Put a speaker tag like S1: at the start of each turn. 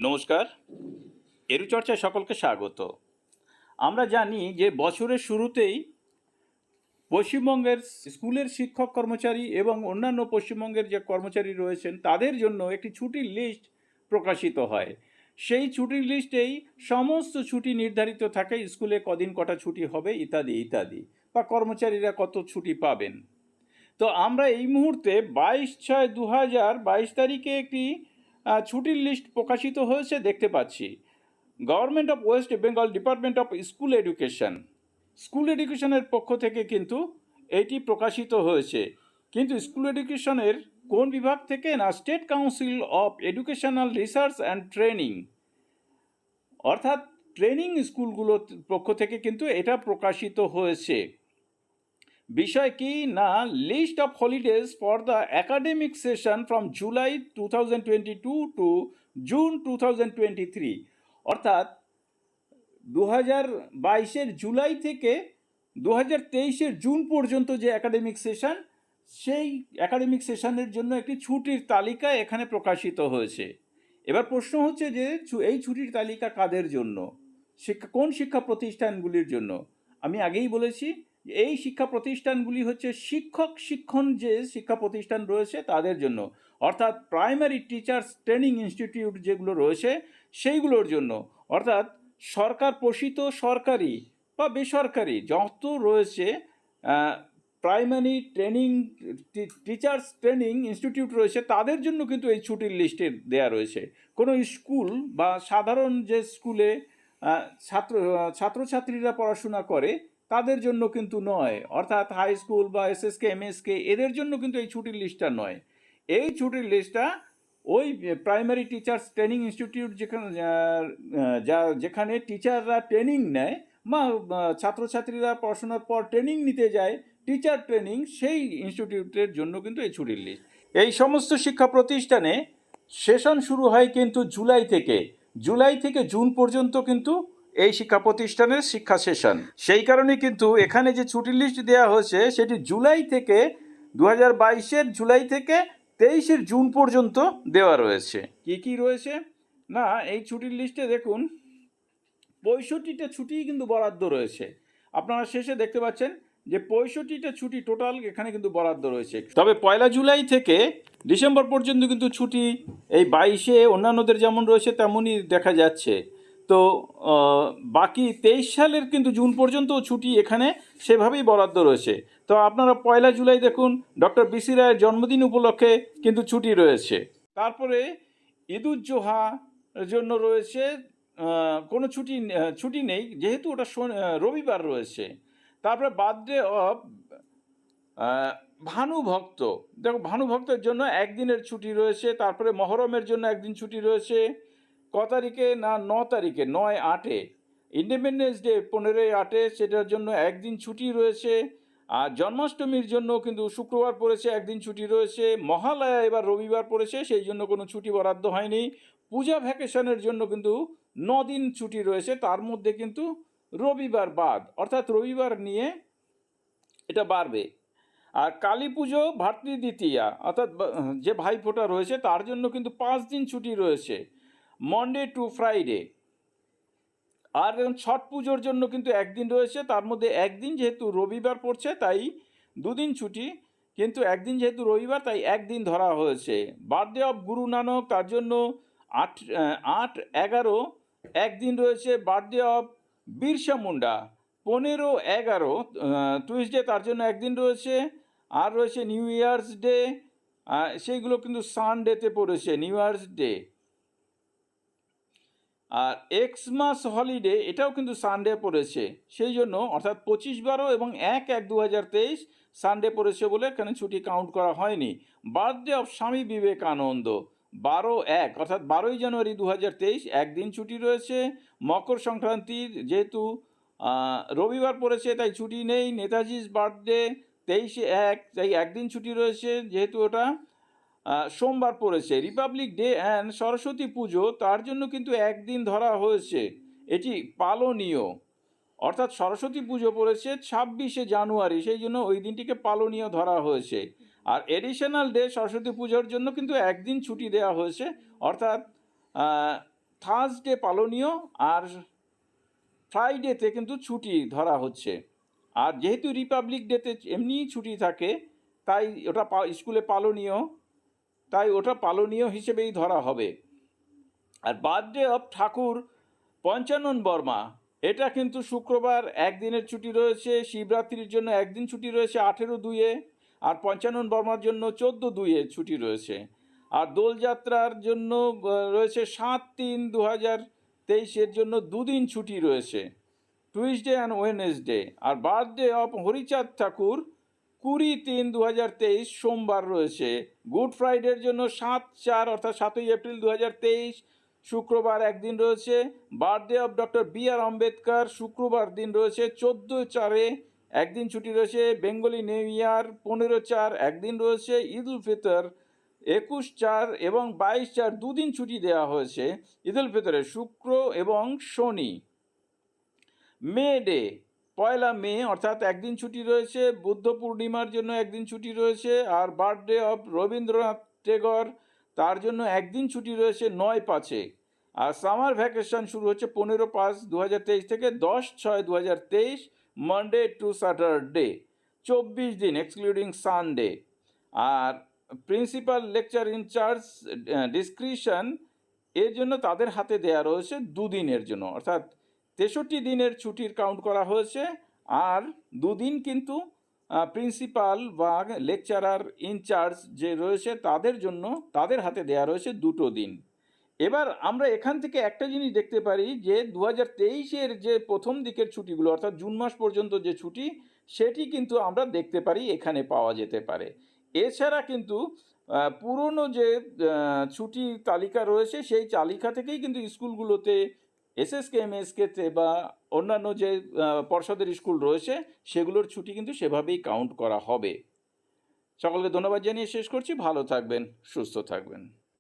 S1: নমস্কার, এরুচর্চায় সকলকে স্বাগত। আমরা জানি যে বছরের শুরুতেই পশ্চিমবঙ্গের স্কুলের শিক্ষক কর্মচারী এবং অন্যান্য পশ্চিমবঙ্গের যে কর্মচারী রয়েছেন তাদের জন্য একটি ছুটির লিস্ট প্রকাশিত হয়। সেই ছুটির লিস্টেই সমস্ত ছুটি নির্ধারিত থাকে, স্কুলে কদিন কটা ছুটি হবে ইত্যাদি ইত্যাদি, বা কর্মচারীরা কত ছুটি পাবেন। তো আমরা এই মুহূর্তে 22/6/2022 তারিখে একটি ছুটির লিস্ট প্রকাশিত হয়েছে দেখতে পাচ্ছি। Government of West Bengal department of school এডুকেশনের পক্ষ থেকে কিন্তু এটি প্রকাশিত হয়েছে। কিন্তু স্কুল এডুকেশনের কোন বিভাগ থেকে? না, State Council of Educational Research and Training, অর্থাৎ ট্রেনিং স্কুলগুলোর পক্ষ থেকে কিন্তু এটা প্রকাশিত হয়েছে। বিষয় কি না, list of holidays for the academic session from July 2022 to June 2023, অর্থাৎ 2022-এর জুলাই থেকে 2023-এর জুন পর্যন্ত যে একাডেমিক সেশন, সেই একাডেমিক সেশনের জন্য একটি ছুটির তালিকা এখানে প্রকাশিত হয়েছে। এবার প্রশ্ন হচ্ছে যে এই ছুটির তালিকা কাদের জন্য, কোন শিক্ষা প্রতিষ্ঠানগুলির জন্য? আমি আগেই বলেছি এই শিক্ষা প্রতিষ্ঠানগুলি হচ্ছে শিক্ষণ যে শিক্ষা প্রতিষ্ঠান রয়েছে তাদের জন্য, অর্থাৎ প্রাইমারি টিচার্স ট্রেনিং ইনস্টিটিউট যেগুলো রয়েছে সেইগুলোর জন্য, অর্থাৎ সরকার পোষিত সরকারি বা বেসরকারি যত রয়েছে প্রাইমারি টিচার্স ট্রেনিং ইনস্টিটিউট রয়েছে তাদের জন্য কিন্তু এই ছুটির লিস্টে দেয়া রয়েছে। কোনো স্কুল বা সাধারণ যে স্কুলে ছাত্রছাত্রীরা পড়াশোনা করে তাদের জন্য কিন্তু নয়, অর্থাৎ হাই স্কুল বা এসএসকে এমএসকে এদের জন্য কিন্তু এই ছুটির লিস্টটা নয়। এই ছুটির লিস্টটা ওই প্রাইমারি টিচার্স ট্রেনিং ইনস্টিটিউট যেখানে টিচাররা ট্রেনিং নেয় বা ছাত্রছাত্রীরা পড়াশোনার পর ট্রেনিং নিতে যায়, টিচার ট্রেনিং, সেই ইনস্টিটিউটের জন্য কিন্তু এই ছুটির লিস্ট। এই সমস্ত শিক্ষা প্রতিষ্ঠানে সেশন শুরু হয় কিন্তু জুলাই থেকে জুন পর্যন্ত কিন্তু এই শিক্ষা প্রতিষ্ঠানের শিক্ষা সেশন। সেই কারণে কিন্তু এখানে যে ছুটির লিস্ট দেওয়া হয়েছে সেটি জুলাই থেকে 2022-এর জুলাই থেকে 23-এর জুন পর্যন্ত দেওয়া রয়েছে। কি রয়েছে না, এই ছুটির লিস্টে দেখুন 65টা ছুটি কিন্তু বরাদ্দ রয়েছে। আপনারা শেষে দেখতে পাচ্ছেন যে 65টা ছুটি টোটাল এখানে কিন্তু বরাদ্দ রয়েছে। তবে 1 জুলাই থেকে ডিসেম্বর পর্যন্ত কিন্তু ছুটি এই 22-এ অন্যান্যদের যেমন রয়েছে তেমনই দেখা যাচ্ছে। তো বাকি 23 সালের কিন্তু জুন পর্যন্ত ছুটি এখানে সেভাবেই বরাদ্দ রয়েছে। তো আপনারা 1 জুলাই দেখুন ডক্টর বিসি রায়ের জন্মদিন উপলক্ষে কিন্তু ছুটি রয়েছে। তারপরে ঈদুজ্জোহার জন্য রয়েছে কোনো ছুটি নেই, যেহেতু ওটা রবিবার রয়েছে। তারপরে বার্থডে অফ ভানুভক্ত, দেখো ভানুভক্তের জন্য একদিনের ছুটি রয়েছে। তারপরে মহরমের জন্য একদিন ছুটি রয়েছে। ক তারিখে না, 9 তারিখে, 9/8-এ ইন্ডিপেন্ডেন্স ডে 15/8-এ, সেটার জন্য একদিন ছুটি রয়েছে। আর জন্মাষ্টমীর জন্য কিন্তু শুক্রবার পড়েছে, একদিন ছুটি রয়েছে। মহালয়া এবার রবিবার পড়েছে, সেই জন্য কোনো ছুটি বরাদ্দ হয়নি। পূজা ভ্যাকেশনের জন্য কিন্তু 9 দিন ছুটি রয়েছে, তার মধ্যে কিন্তু রবিবার বাদ, অর্থাৎ রবিবার নিয়ে এটা বাড়বে। আর কালী পুজো, ভাতৃদ্বিতীয়া অর্থাৎ যে ভাইফোঁটা রয়েছে তার জন্য কিন্তু 5 দিন ছুটি রয়েছে, মনডে টু ফ্রাইডে। আর ছট পুজোর জন্য কিন্তু একদিন রয়েছে, তার মধ্যে একদিন যেহেতু রবিবার পড়ছে তাই 2 দিন ছুটি, কিন্তু একদিন যেহেতু রবিবার তাই একদিন ধরা হয়েছে। বার্থডে অফ গুরু নানক, তার জন্য 8/11 একদিন রয়েছে। Birthday of Birsa Munda 15/11 Tuesday, তার জন্য একদিন রয়েছে। আর রয়েছে নিউ ইয়ার্স ডে, সেইগুলো কিন্তু সানডেতে পড়েছে, নিউ ইয়ার্স ডে। আর এক্সমাস হলিডে এটাও কিন্তু সানডে পড়েছে, সেই জন্য অর্থাৎ 25/12 এবং 1/1/2023 সানডে পড়েছে বলে এখানে ছুটি কাউন্ট করা হয়নি। বার্থডে অফ স্বামী বিবেকানন্দ 12/1 অর্থাৎ 12ই জানুয়ারি 2023 একদিন ছুটি রয়েছে। মকর সংক্রান্তির যেহেতু রবিবার পড়েছে তাই ছুটি নেই। নেতাজির বার্থডে 23/1 তাই একদিন ছুটি রয়েছে যেহেতু ওটা সোমবার পড়েছে। রিপাবলিক ডে অ্যান্ড সরস্বতী পুজো, তার জন্য কিন্তু একদিন ধরা হয়েছে, এটি পালনীয়, অর্থাৎ সরস্বতী পুজো পড়েছে 26শে জানুয়ারি, সেই জন্য ওই দিনটিকে পালনীয় ধরা হয়েছে। আর এডিশনাল ডে সরস্বতী পুজোর জন্য কিন্তু একদিন ছুটি দেওয়া হয়েছে, অর্থাৎ থার্সডে পালনীয় আর ফ্রাইডেতে কিন্তু ছুটি ধরা হচ্ছে। আর যেহেতু রিপাবলিক ডেতে এমনিই ছুটি থাকে, তাই ওটা স্কুলে পালনীয়, তাই ওটা পালনীয় হিসেবেই ধরা হবে। আর বার্থডে অফ ঠাকুর পঞ্চানন বর্মা, এটা কিন্তু শুক্রবার একদিনের ছুটি রয়েছে, শিবরাত্রির জন্য একদিন ছুটি রয়েছে 18/2-এ, আর পঞ্চানন বর্মার জন্য 14/2-এ ছুটি রয়েছে। আর দোলযাত্রার জন্য রয়েছে 7/3/2023 জন্য 2 দিন ছুটি রয়েছে, টুইসডে অ্যান্ড ওয়েনেসডে। আর বার্থডে অফ হরিচাঁদ ঠাকুর 20/3/2023 সোমবার রয়েছে। গুড ফ্রাইডের জন্য 7/4 অর্থাৎ 7ই এপ্রিল 2023 শুক্রবার একদিন রয়েছে। Birthday of doctor B.R.. Ambedkar শুক্রবার দিন রয়েছে 14/4-এ একদিন ছুটি রয়েছে। বেঙ্গলি নিউ ইয়ার 15/4 একদিন রয়েছে। ঈদ উল ফিতর 21/4 এবং 22/4 দুদিন ছুটি দেওয়া হয়েছে ঈদ উল ফিতরে, শুক্র এবং শনি। মে ডে 1 মে অর্থাৎ একদিন ছুটি রয়েছে। বুদ্ধ পূর্ণিমার জন্য একদিন ছুটি রয়েছে। আর বার্থডে অফ রবীন্দ্রনাথ টেগর, তার জন্য একদিন ছুটি রয়েছে 9/5-এ। আর সামার ভ্যাকেশন শুরু হচ্ছে 15/5/2023 থেকে 10/6/2023 মানডে টু স্যাটারডে, 24 দিন এক্সক্লুডিং সানডে। আর প্রিন্সিপাল লেকচার ইনচার্জ ডিসক্রিশন এর জন্য তাদের হাতে দেয়া রয়েছে 2 দিনের জন্য, অর্থাৎ 63 দিনের ছুটির কাউন্ট করা হয়েছে। আর 2 দিন কিন্তু প্রিন্সিপাল বা লেকচারার ইনচার্জ যে রয়েছে তাদের জন্য তাদের হাতে দেয়া রয়েছে 2 দিন। এবার আমরা এখান থেকে একটা জিনিস দেখতে পারি যে 2023-এর যে প্রথম দিকের ছুটিগুলো অর্থাৎ জুন মাস পর্যন্ত যে ছুটি, সেটি কিন্তু আমরা দেখতে পারি এখানে পাওয়া যেতে পারে। এছাড়া কিন্তু পুরনো যে ছুটি তালিকা রয়েছে সেই তালিকা থেকেই কিন্তু স্কুলগুলোতে এসএসকে এমএসকেতে বা অন্যান্য যে পর্ষদের স্কুল রয়েছে সেগুলোর ছুটি কিন্তু সেভাবেই কাউন্ট করা হবে। সকলকে ধন্যবাদ জানিয়ে শেষ করছি। ভালো থাকবেন, সুস্থ থাকবেন।